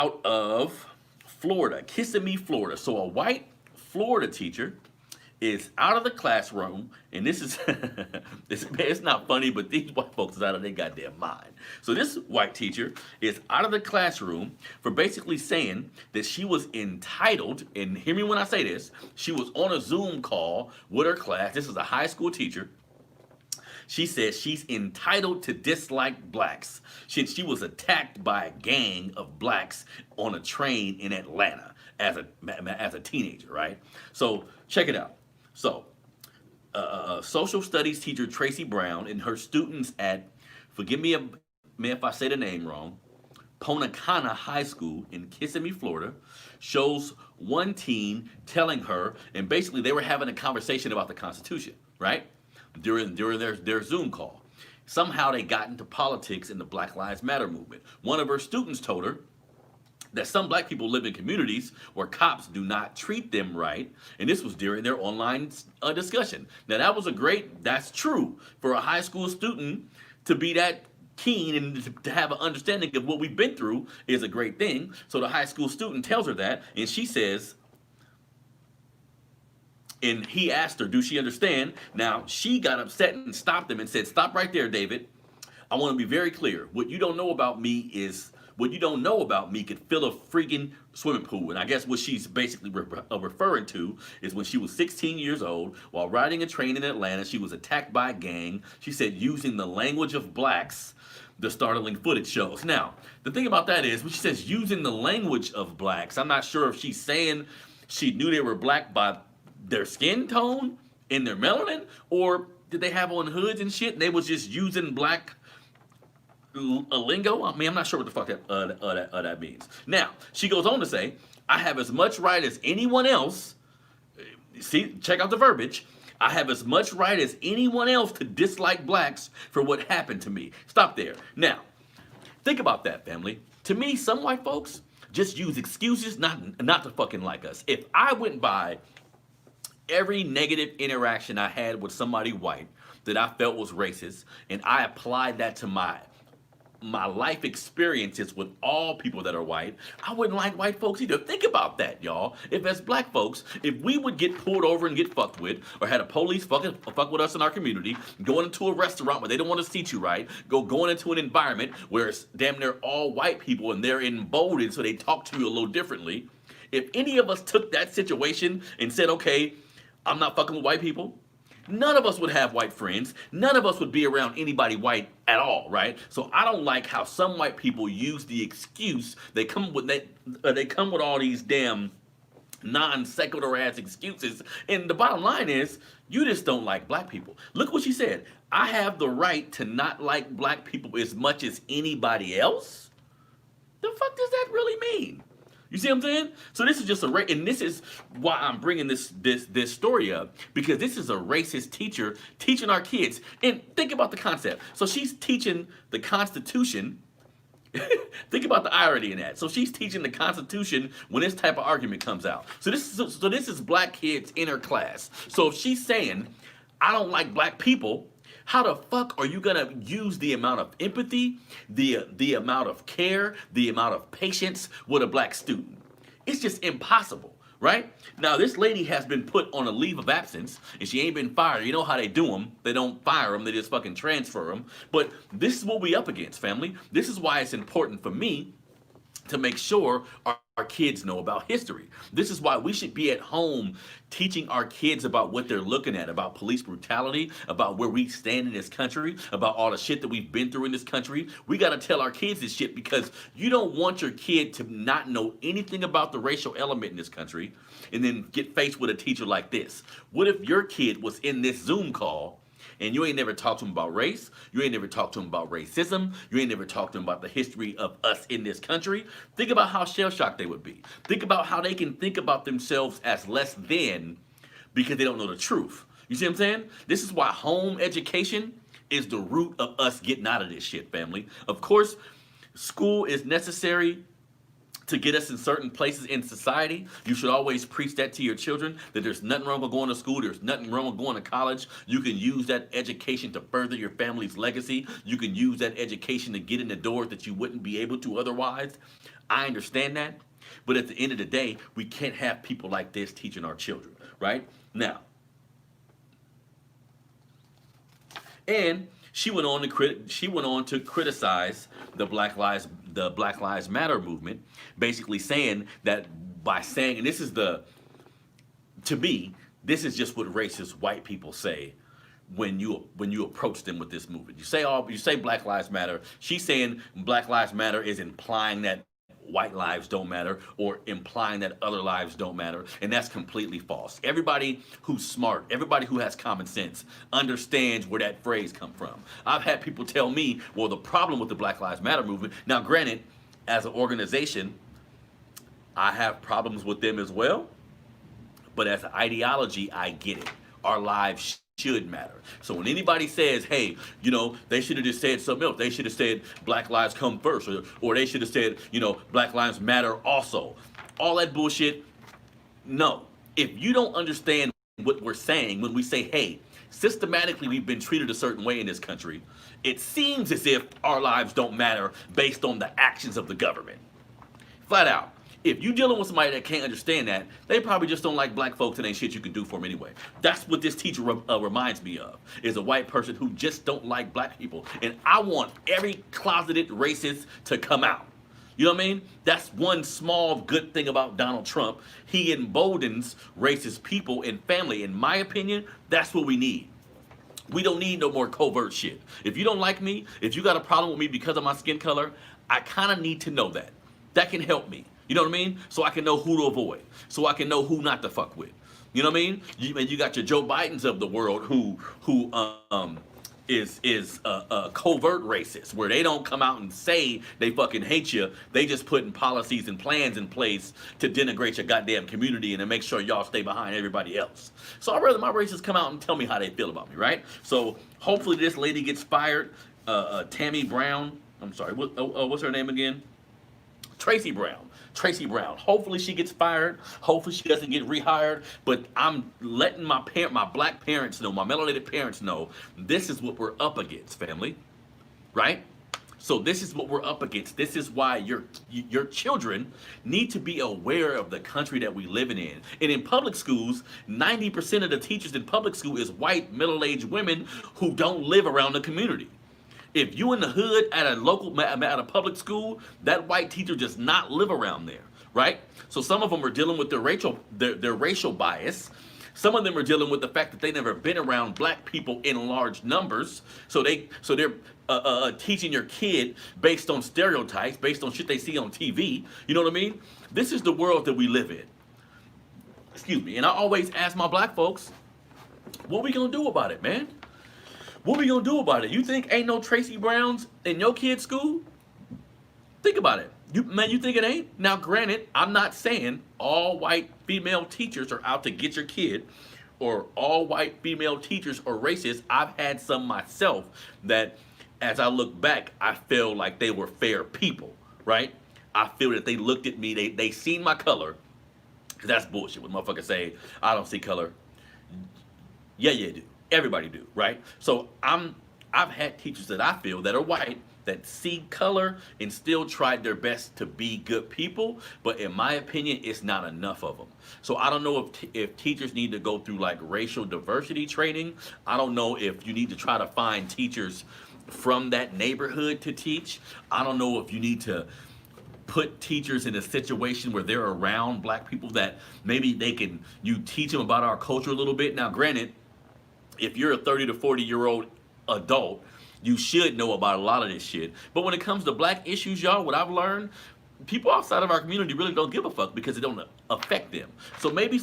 out of Florida, Kissimmee, Florida. So a white Florida teacher is out of the classroom, and this is it's not funny, but these white folks is out of their goddamn mind. So this white teacher is out of the classroom for basically saying that she was entitled, and hear me when I say this, she was on a Zoom call with her class. This is a high school teacher. She says she's entitled to dislike blacks since she was attacked by a gang of blacks on a train in Atlanta as a teenager, right? So check it out. So, social studies teacher Tracy Brown and her students at, forgive me if I say the name wrong, Ponacana High School in Kissimmee, Florida, shows one teen telling her, and basically they were having a conversation about the Constitution, right? During their Zoom call. Somehow they got into politics in the Black Lives Matter movement. One of her students told her that some black people live in communities where cops do not treat them right, and this was during their online discussion. Now that's true for a high school student to be that keen and to have an understanding of what we've been through is a great thing. So the high school student tells her that, and she says, and he asked her, do she understand? Now, she got upset and stopped him and said, stop right there, David. I want to be very clear. What you don't know about me could fill a freaking swimming pool. And I guess what she's basically referring to is when she was 16 years old, while riding a train in Atlanta, she was attacked by a gang. She said, using the language of blacks, the startling footage shows. Now, the thing about that is, when she says using the language of blacks, I'm not sure if she's saying she knew they were black by their skin tone and their melanin, or did they have on hoods and shit and they was just using black lingo? I mean, I'm not sure what the fuck that means. Now, she goes on to say, I have as much right as anyone else. See, check out the verbiage. I have as much right as anyone else to dislike blacks for what happened to me. Stop there. Now, think about that, family. To me, some white folks just use excuses not to fucking like us. If I went by every negative interaction I had with somebody white that I felt was racist, and I applied that to my life experiences with all people that are white, I wouldn't like white folks either. Think about that, y'all. If as black folks, if we would get pulled over and get fucked with, or had a police fuck with us in our community, going into a restaurant where they don't want to seat you right, going into an environment where it's damn near all white people and they're emboldened so they talk to you a little differently. If any of us took that situation and said, okay, I'm not fucking with white people, none of us would have white friends. None of us would be around anybody white at all, right? So I don't like how some white people use the excuse. They come with all these damn non sequitur ass excuses. And the bottom line is, you just don't like black people. Look what she said. I have the right to not like black people as much as anybody else. The fuck does that really mean? You see what I'm saying? So this is just and this is why I'm bringing this story up, because this is a racist teacher teaching our kids. And think about the concept. So she's teaching the Constitution. Think about the irony in that. So she's teaching the Constitution when this type of argument comes out. So this is black kids in her class. So if she's saying, I don't like black people, how the fuck are you gonna use the amount of empathy, the amount of care, the amount of patience with a black student? It's just impossible, right? Now, this lady has been put on a leave of absence, and she ain't been fired. You know how they do them. They don't fire them. They just fucking transfer them. But this is what we up against, family. This is why it's important for me to make sure our kids know about history. This is why we should be at home teaching our kids about what they're looking at, about police brutality, about where we stand in this country, about all the shit that we've been through in this country. We got to tell our kids this shit, because you don't want your kid to not know anything about the racial element in this country and then get faced with a teacher like this. What if your kid was in this Zoom call and you ain't never talked to him about race, you ain't never talked to him about racism, you ain't never talked to him about the history of us in this country? Think about how shell-shocked they would be. Think about how they can think about themselves as less than because they don't know the truth. You see what I'm saying? This is why home education is the root of us getting out of this shit, family. Of course, school is necessary to get us in certain places in society. You should always preach that to your children, that there's nothing wrong with going to school, there's nothing wrong with going to college. You can use that education to further your family's legacy. You can use that education to get in the doors that you wouldn't be able to otherwise. I understand that. But at the end of the day, we can't have people like this teaching our children, right? Now, and she went on to criticize the Black Lives Matter movement, basically saying that by saying, and this is the, to me, this is just what racist white people say when you approach them with this movement. You say Black Lives Matter. She's saying Black Lives Matter is implying that white lives don't matter, or implying that other lives don't matter, and that's completely false. Everybody who's smart, everybody who has common sense understands where that phrase come from. I've had people tell me, well, the problem with the Black Lives Matter movement, now granted, as an organization, I have problems with them as well, but as an ideology, I get it. Our lives should matter. So when anybody says, hey, they should have just said something else. They should have said Black lives come first, or they should have said, Black lives matter also. All that bullshit, no. If you don't understand what we're saying when we say, hey, systematically we've been treated a certain way in this country, it seems as if our lives don't matter based on the actions of the government. Flat out. If you're dealing with somebody that can't understand that, they probably just don't like black folks and ain't shit you can do for them anyway. That's what this teacher reminds me of, is a white person who just don't like black people. And I want every closeted racist to come out. You know what I mean? That's one small good thing about Donald Trump. He emboldens racist people and family. In my opinion, that's what we need. We don't need no more covert shit. If you don't like me, if you got a problem with me because of my skin color, I kind of need to know that. That can help me. You know what I mean? So I can know who to avoid. So I can know who not to fuck with. You know what I mean? You got your Joe Bidens of the world who is a covert racist, where they don't come out and say they fucking hate you. They just putting policies and plans in place to denigrate your goddamn community and to make sure y'all stay behind everybody else. So I'd rather my racists come out and tell me how they feel about me, right? So hopefully this lady gets fired. Tammy Brown. I'm sorry. What's her name again? Tracy Brown. Hopefully she gets fired. Hopefully she doesn't get rehired. But I'm letting my black parents know, my melanated parents know, this is what we're up against, family. Right? So this is what we're up against. This is why your children need to be aware of the country that we live in. And in public schools, 90% of the teachers in public school is white, middle-aged women who don't live around the community. If you in the hood at a public school, that white teacher does not live around there, right? So some of them are dealing with their racial bias. Some of them are dealing with the fact that they never been around black people in large numbers. So they're teaching your kid based on stereotypes, based on shit they see on TV. You know what I mean? This is the world that we live in. Excuse me. And I always ask my black folks, what we gonna do about it, man? What we gonna do about it? You think ain't no Tracy Browns in your kid's school? Think about it. You think it ain't? Now, granted, I'm not saying all white female teachers are out to get your kid, or all white female teachers are racist. I've had some myself that, as I look back, I feel like they were fair people, right? I feel that they looked at me, they seen my color, because that's bullshit when motherfuckers say, I don't see color. Yeah, you do. Everybody do, right? So I've had teachers that I feel that are white that see color and still tried their best to be good people, but in my opinion, it's not enough of them. So I don't know if teachers need to go through like racial diversity training. I don't know if you need to try to find teachers from that neighborhood to teach. I don't know if you need to put teachers in a situation where they're around black people that maybe you teach them about our culture a little bit. Now, granted, if you're a 30 to 40-year-old adult, you should know about a lot of this shit. But when it comes to black issues, y'all, what I've learned, people outside of our community really don't give a fuck because it don't affect them. So maybe